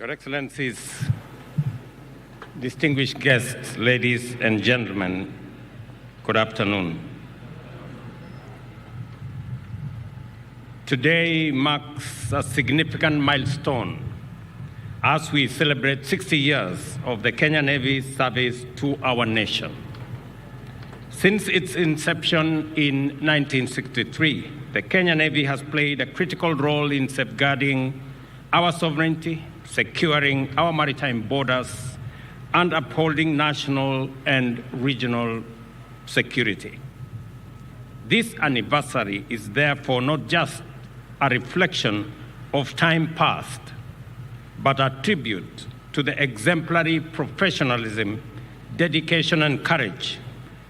Your Excellencies, distinguished guests, ladies and gentlemen, good afternoon. Today marks a significant milestone as we celebrate 60 years of the Kenya Navy's service to our nation. Since its inception in 1963, the Kenya Navy has played a critical role in safeguarding our sovereignty, securing our maritime borders, and upholding national and regional security. This anniversary is therefore not just a reflection of time past, but a tribute to the exemplary professionalism, dedication, and courage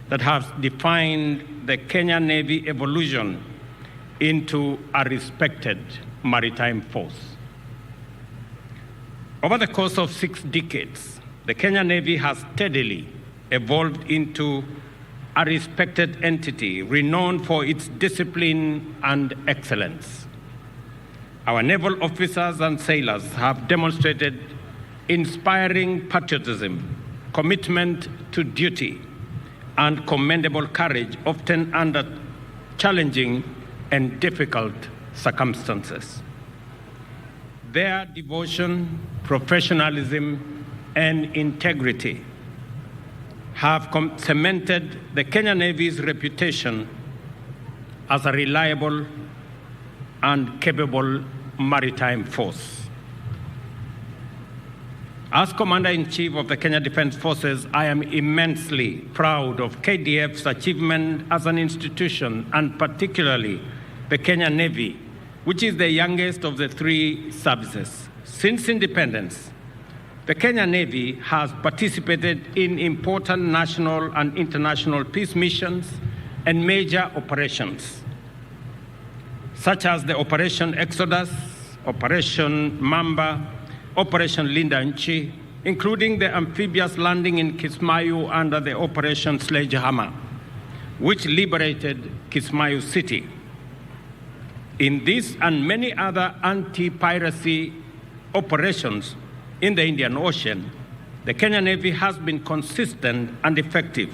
that has defined the Kenya Navy evolution into a respected maritime force. Over the course of 6 decades, the Kenya Navy has steadily evolved into a respected entity renowned for its discipline and excellence. Our naval officers and sailors have demonstrated inspiring patriotism, commitment to duty, and commendable courage, often under challenging and difficult circumstances. Their devotion, professionalism, and integrity have cemented the Kenya Navy's reputation as a reliable and capable maritime force. As Commander-in-Chief of the Kenya Defense Forces, I am immensely proud of KDF's achievement as an institution, and particularly the Kenya Navy, which is the youngest of the 3 services. Since independence, the Kenya Navy has participated in important national and international peace missions and major operations, such as the Operation Exodus, Operation Mamba, Operation Linda Nchi, including the amphibious landing in Kismayu under the Operation Sledgehammer, which liberated Kismayu City. In this and many other anti-piracy operations in the Indian Ocean, the Kenya Navy has been consistent and effective,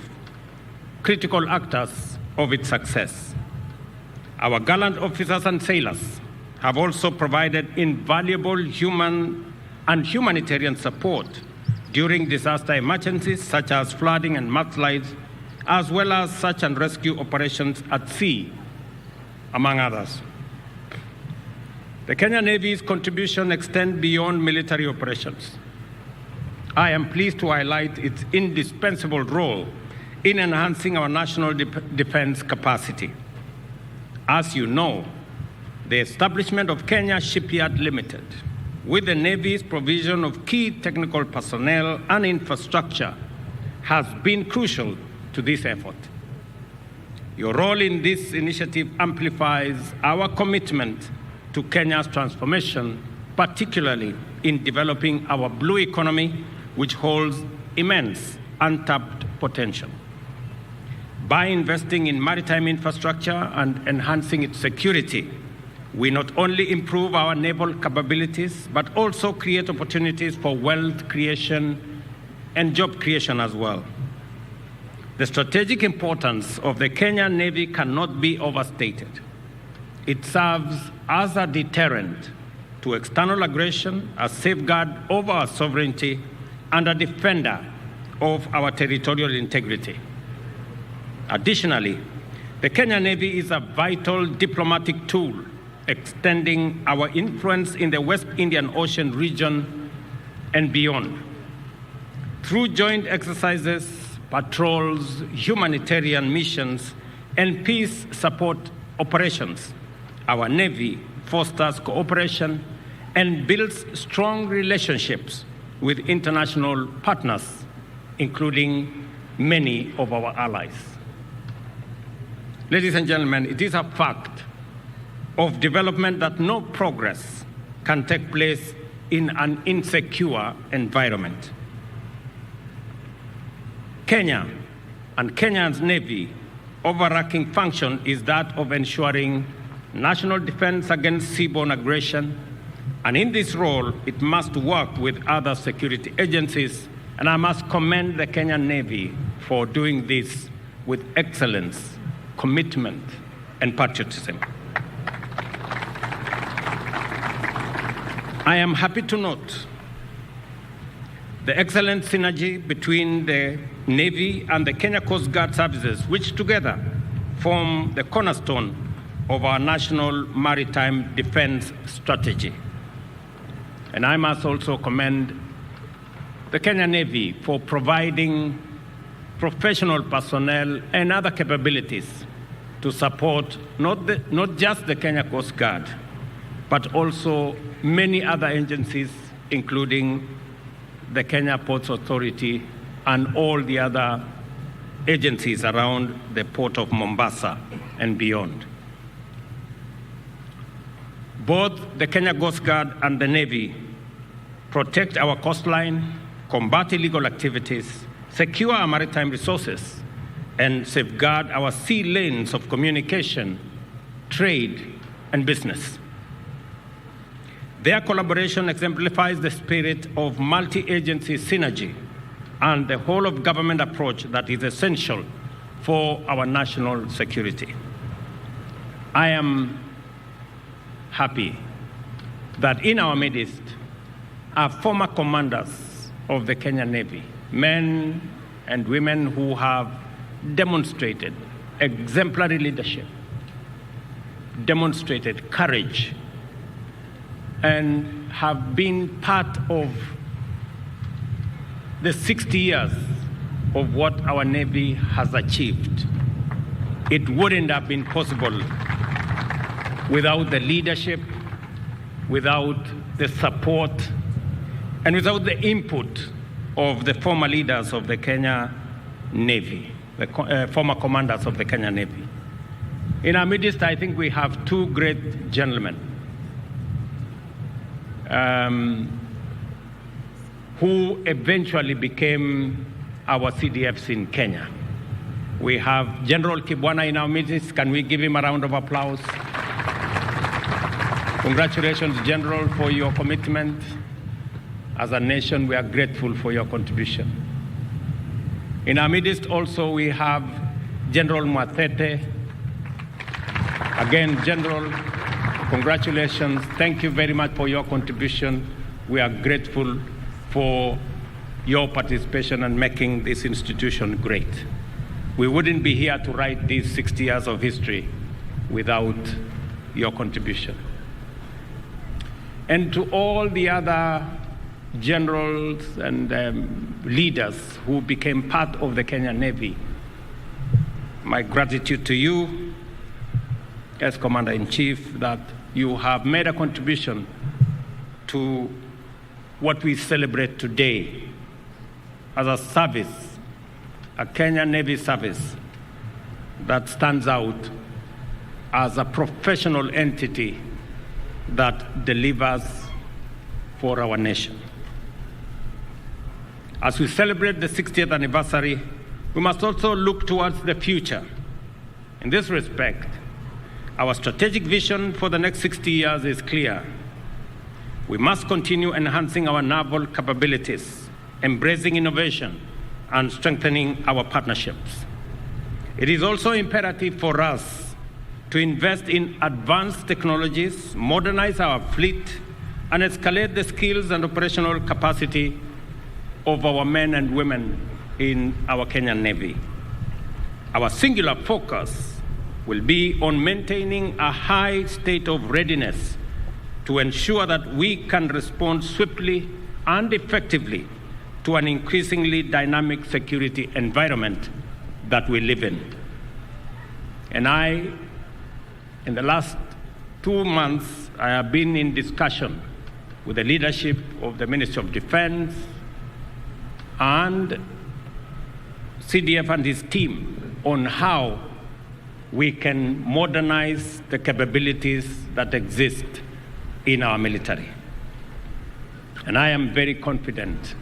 critical actors of its success. Our gallant officers and sailors have also provided invaluable human and humanitarian support during disaster emergencies such as flooding and mudslides, as well as search and rescue operations at sea, among others. The Kenya Navy's contribution extends beyond military operations. I am pleased to highlight its indispensable role in enhancing our national defense capacity. As you know, the establishment of Kenya Shipyard Limited, with the Navy's provision of key technical personnel and infrastructure, has been crucial to this effort. Your role in this initiative amplifies our commitment to Kenya's transformation, particularly in developing our blue economy, which holds immense untapped potential. By investing in maritime infrastructure and enhancing its security, we not only improve our naval capabilities, but also create opportunities for wealth creation and job creation as well. The strategic importance of the Kenya Navy cannot be overstated. It serves as a deterrent to external aggression, a safeguard over our sovereignty, and a defender of our territorial integrity. Additionally, the Kenya Navy is a vital diplomatic tool, extending our influence in the West Indian Ocean region and beyond. Through joint exercises, patrols, humanitarian missions, and peace support operations, our Navy fosters cooperation and builds strong relationships with international partners, including many of our allies. Ladies and gentlemen, it is a fact of development that no progress can take place in an insecure environment. Kenya and Kenya's Navy overarching function is that of ensuring national defense against seaborne aggression, And in this role, it must work with other security agencies, and I must commend the Kenyan Navy for doing this with excellence, commitment, and patriotism. I am happy to note the excellent synergy between the Navy and the Kenya Coast Guard services, which together form the cornerstone of our national maritime defense strategy. And I must also commend the Kenya Navy for providing professional personnel and other capabilities to support not just the Kenya Coast Guard, but also many other agencies, including the Kenya Ports Authority and all the other agencies around the port of Mombasa and beyond. Both the Kenya Coast Guard and the Navy protect our coastline, combat illegal activities, secure our maritime resources, and safeguard our sea lanes of communication, trade, and business. Their collaboration exemplifies the spirit of multi-agency synergy and the whole-of-government approach that is essential for our national security. I am happy that in our midst are former commanders of the Kenya Navy, men and women who have demonstrated exemplary leadership, demonstrated courage, and have been part of the 60 years of what our Navy has achieved. It wouldn't have been possible without the leadership, without the support, and without the input of the former leaders of the Kenya Navy, the former commanders of the Kenya Navy. In our midst, I think we have two great gentlemen who eventually became our CDFs in Kenya. We have General Kibwana in our midst. Can we give him a round of applause? Congratulations, General, for your commitment. As a nation, we are grateful for your contribution. In our midst also, we have General Mwatete. Again, General, congratulations. Thank you very much for your contribution. We are grateful for your participation in making this institution great. We wouldn't be here to write these 60 years of history without your contribution. And to all the other generals and leaders who became part of the Kenya Navy, my gratitude to you as Commander-in-Chief that you have made a contribution to what we celebrate today as a service, a Kenya Navy service that stands out as a professional entity that delivers for our nation. As we celebrate the 60th anniversary, we must also look towards the future. In this respect, our strategic vision for the next 60 years is clear. We must continue enhancing our naval capabilities, embracing innovation, and strengthening our partnerships. It is also imperative for us to invest in advanced technologies, modernize our fleet, and escalate the skills and operational capacity of our men and women in our Kenyan Navy. Our singular focus will be on maintaining a high state of readiness to ensure that we can respond swiftly and effectively to an increasingly dynamic security environment that we live in. And in the last 2 months, I have been in discussion with the leadership of the Ministry of Defense and CDF and his team on how we can modernize the capabilities that exist in our military. And I am very confident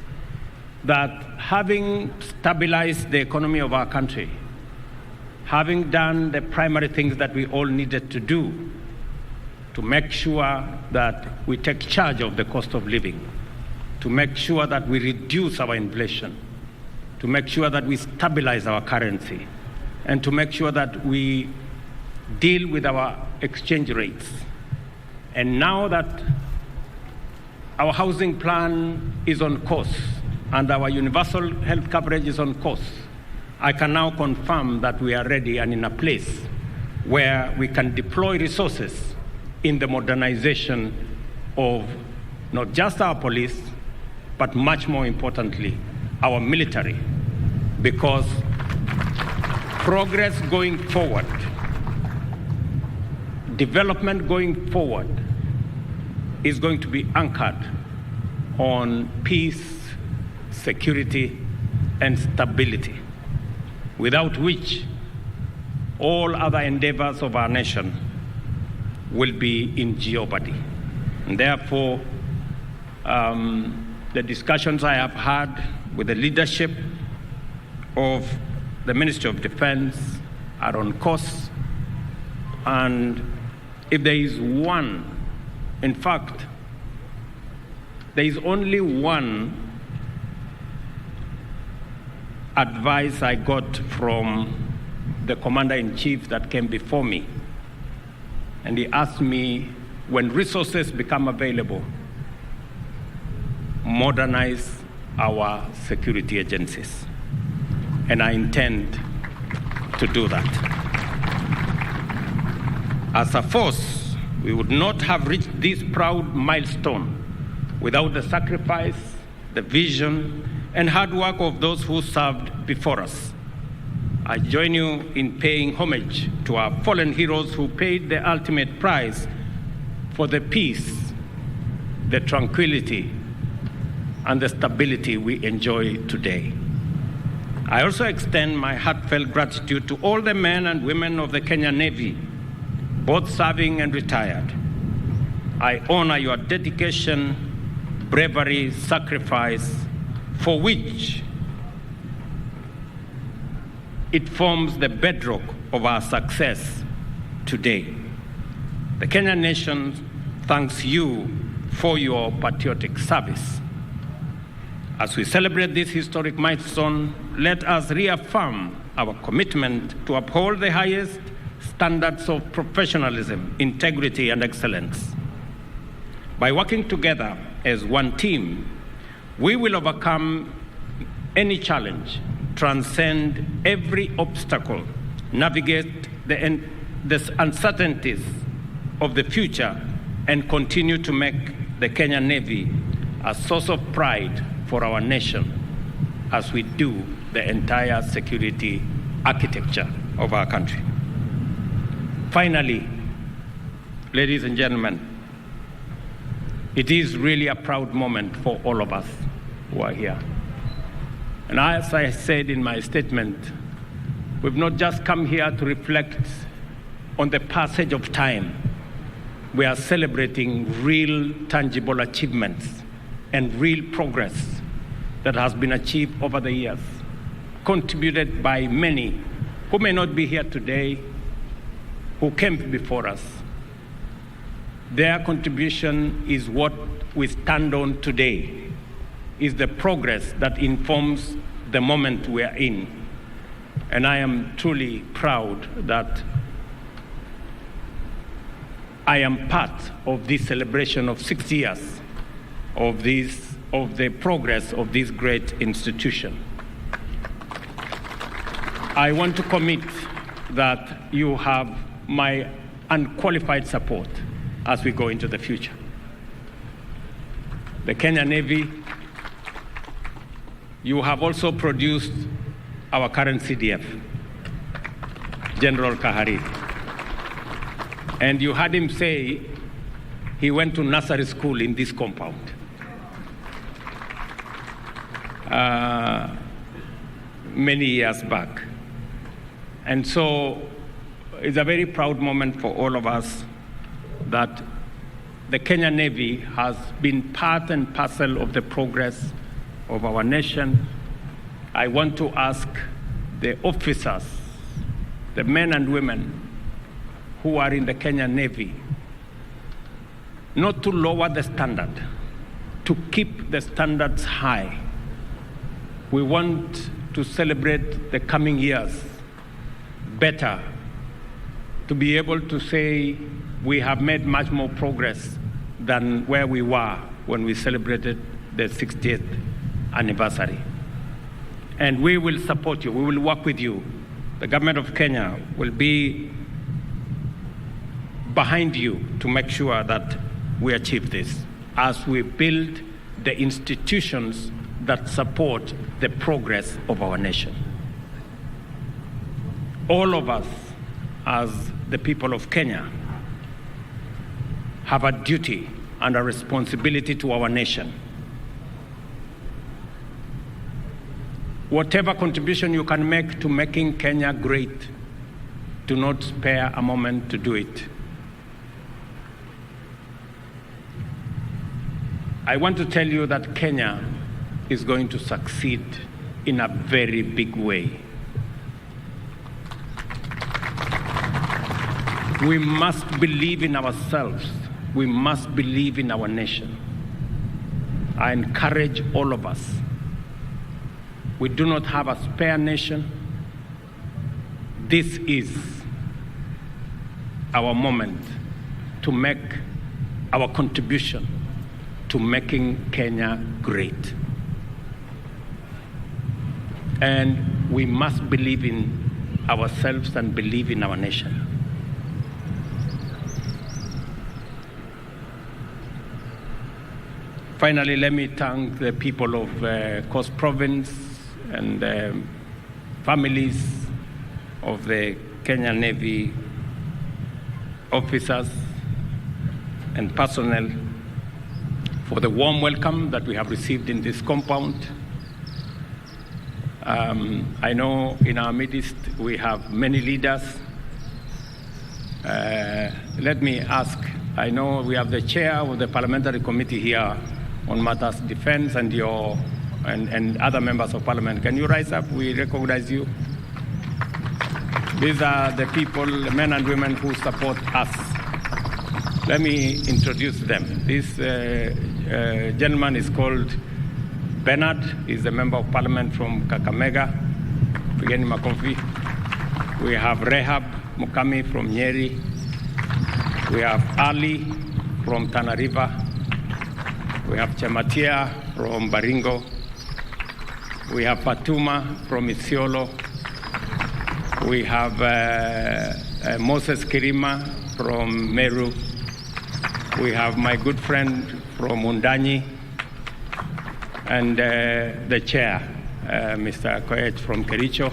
that having stabilized the economy of our country, having done the primary things that we all needed to do to make sure that we take charge of the cost of living, to make sure that we reduce our inflation, to make sure that we stabilize our currency, and to make sure that we deal with our exchange rates. And now that our housing plan is on course and our universal health coverage is on course, I can now confirm that we are ready and in a place where we can deploy resources in the modernization of not just our police, but much more importantly, our military, because progress going forward, development going forward, is going to be anchored on peace, security, and stability, without which all other endeavors of our nation will be in jeopardy. And therefore, the discussions I have had with the leadership of the Ministry of Defense are on course. And if there is one, in fact, there is only one advice I got from the Commander-in-Chief that came before me. And he asked me, when resources become available, modernize our security agencies. And I intend to do that. As a force, we would not have reached this proud milestone without the sacrifice, the vision, and hard work of those who served before us. I join you in paying homage to our fallen heroes who paid the ultimate price for the peace, the tranquility, and the stability we enjoy today. I also extend my heartfelt gratitude to all the men and women of the Kenya Navy, both serving and retired. I honor your dedication, bravery, sacrifice, for which it forms the bedrock of our success today. The Kenyan nation thanks you for your patriotic service. As we celebrate this historic milestone, let us reaffirm our commitment to uphold the highest standards of professionalism, integrity, and excellence. By working together as one team, we will overcome any challenge, transcend every obstacle, navigate the uncertainties of the future, and continue to make the Kenyan Navy a source of pride for our nation as we do the entire security architecture of our country. Finally, ladies and gentlemen, it is really a proud moment for all of us who are here. And as I said in my statement, we've not just come here to reflect on the passage of time. We are celebrating real, tangible achievements and real progress that has been achieved over the years, contributed by many who may not be here today, who came before us. Their contribution is what we stand on today, is the progress that informs the moment we are in. And I am truly proud that I am part of this celebration of 6 years of the progress of this great institution. I want to commit that you have my unqualified support as we go into the future. The Kenya Navy, you have also produced our current CDF, General Kahari. And you heard him say he went to nursery school in this compound. Many years back. And so it's a very proud moment for all of us that the Kenya Navy has been part and parcel of the progress of our nation. I want to ask the officers, the men and women who are in the Kenya Navy, not to lower the standard, to keep the standards high. We want to celebrate the coming years better, to be able to say we have made much more progress than where we were when we celebrated the 60th anniversary. And we will support you, we will work with you. The government of Kenya will be behind you to make sure that we achieve this as we build the institutions that support the progress of our nation. All of us, as the people of Kenya, have a duty and a responsibility to our nation. Whatever contribution you can make to making Kenya great, do not spare a moment to do it. I want to tell you that Kenya is going to succeed in a very big way. We must believe in ourselves. We must believe in our nation. I encourage all of us. We do not have a spare nation. This is our moment to make our contribution to making Kenya great. And we must believe in ourselves and believe in our nation. Finally, let me thank the people of Coast Province and families of the Kenya Navy officers and personnel for the warm welcome that we have received in this compound. I know in our midst we have many leaders. Let me ask, I know we have the chair of the parliamentary committee here on matters defense and other members of parliament. Can you rise up? We recognize you. These are the people, men and women who support us. Let me introduce them. This gentleman is called Bernard. He's a member of parliament from Kakamega. Pigeni makofi. We have Rehab Mukami from Nyeri. We have Ali from Tana River. We have Chematia from Baringo. We have Fatuma from Isiolo. We have Moses Kirima from Meru. We have my good friend from Undanyi, and the chair, Mr. Koech from Kericho.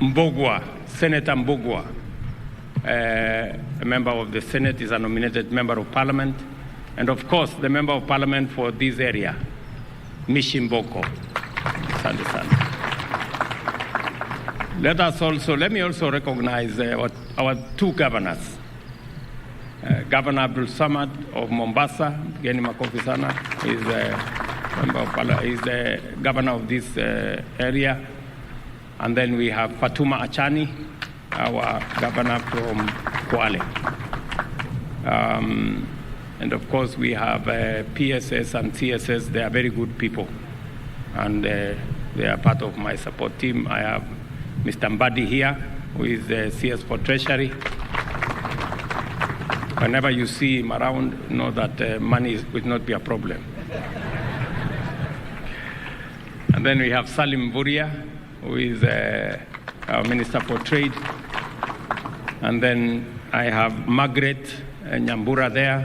Mbogwa, Senator Mbogwa, a member of the Senate, is a nominated member of parliament. And of course, the member of parliament for this area, Mishimboko. Let me also recognize our two governors. Governor Abdul Samad of Mombasa, Geni Makofisana, is the governor of this area. And then we have Fatuma Achani, our governor from Kwale. And of course, we have PSS and CSS. They are very good people, and they are part of my support team. I have Mr. Mbadi here, who is the CS for Treasury. Whenever you see him around, know that money will not be a problem. And then we have Salim Buria, who is our Minister for Trade. And then I have Margaret Nyambura there,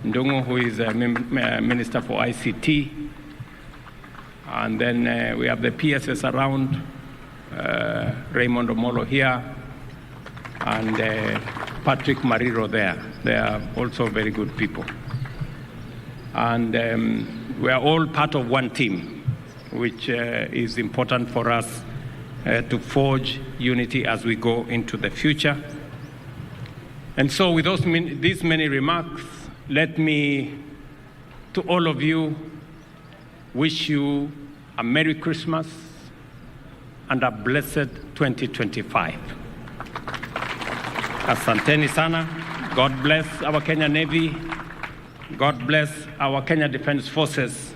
Ndungu, who is Minister for ICT. And then we have the PSS around, Raymond Omolo here, and Patrick Mariro there. They are also very good people. And we are all part of one team, which is important for us to forge unity as we go into the future. And so with these many remarks, let me, to all of you, wish you a Merry Christmas and a blessed 2025. Asanteni sana. God bless our Kenya Navy. God bless our Kenya Defence Forces.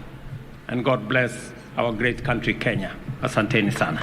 And God bless our great country, Kenya. Asanteni sana.